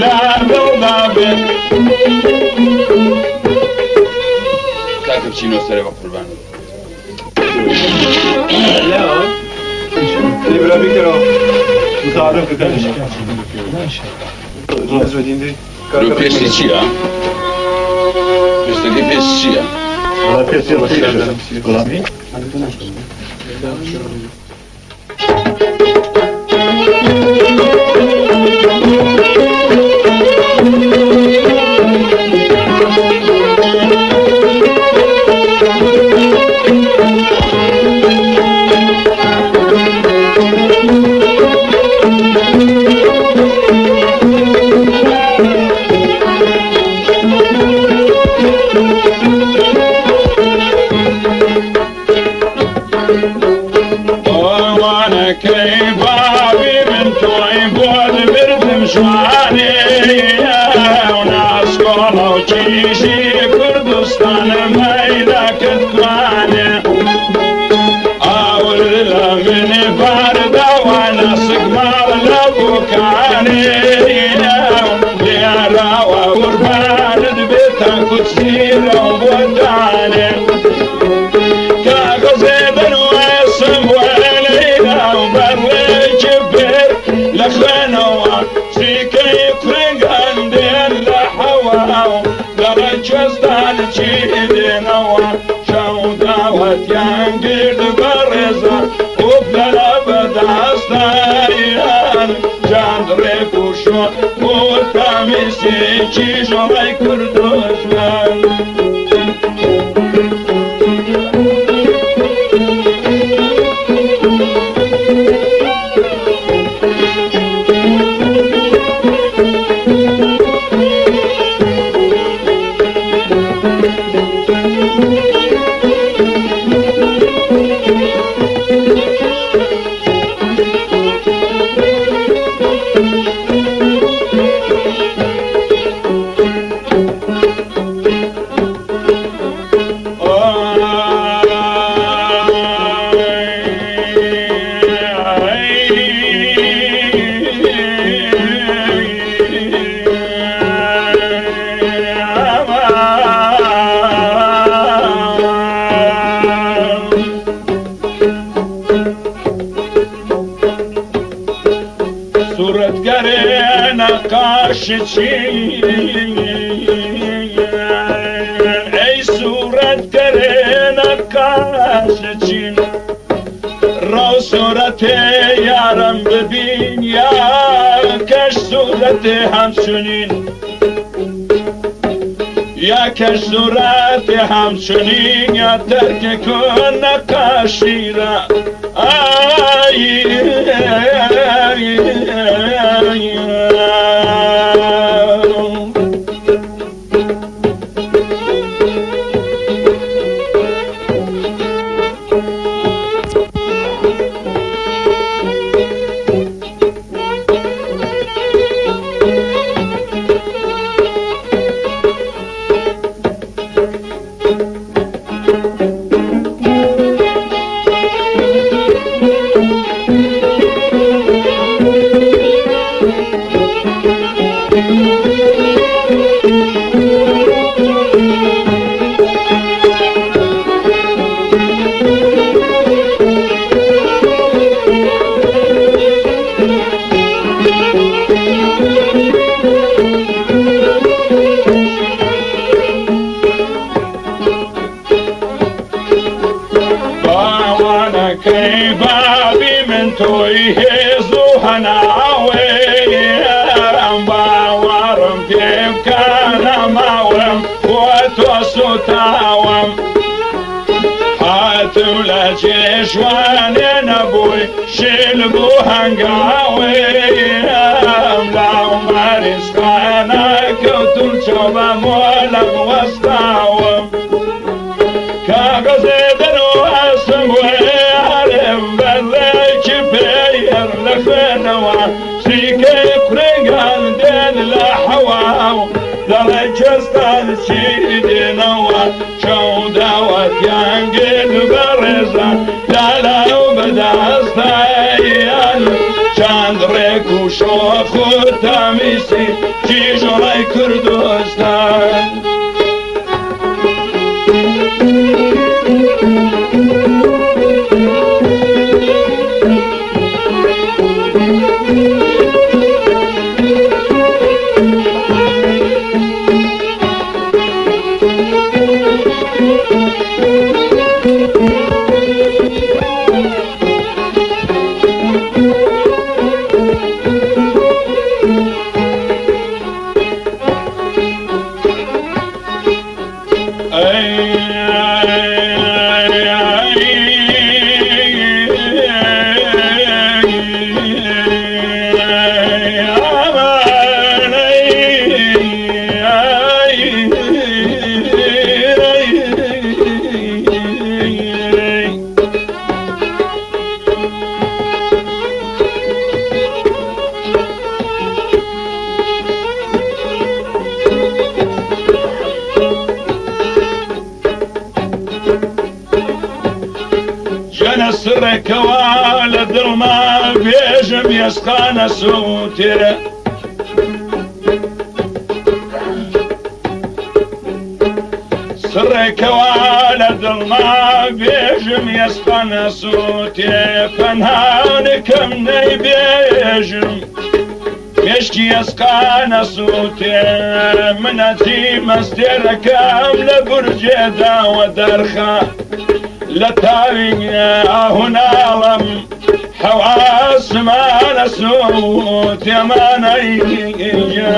لا ضربة كابتشينو سريع قربان لا Libra Vicaro, مساعدة في ذلك. Lo pesticida. Questo che pesticida? La pesticida. La mi? ای صورت کرن کاشچین رو صورت یارم ببین یا کش صورت همچنین یا کش صورت همچنین یا ترک کن نقاشی را آی جوان نبوي شلبو هنگاوي لاو مارس كانا كوتل شوبا مولا وستاوم كاغزي دنو اسموي عالم بلش بير لفنوا سيكي كريغان دين لحواو لرجستان شيدي نوا شو داوت يانجل برزا لا بداستايان چند رکو شو خود تمیسی سرك والد ما بيجم يسقان صوتي سرك والد ما بيجم يسقان صوتي فنهانك مني بيجم يشكي يسقان صوتي منتي مستر كامل برجدا ودرخا لتاري هنا لم حواس ما نسوت يا ما نيجان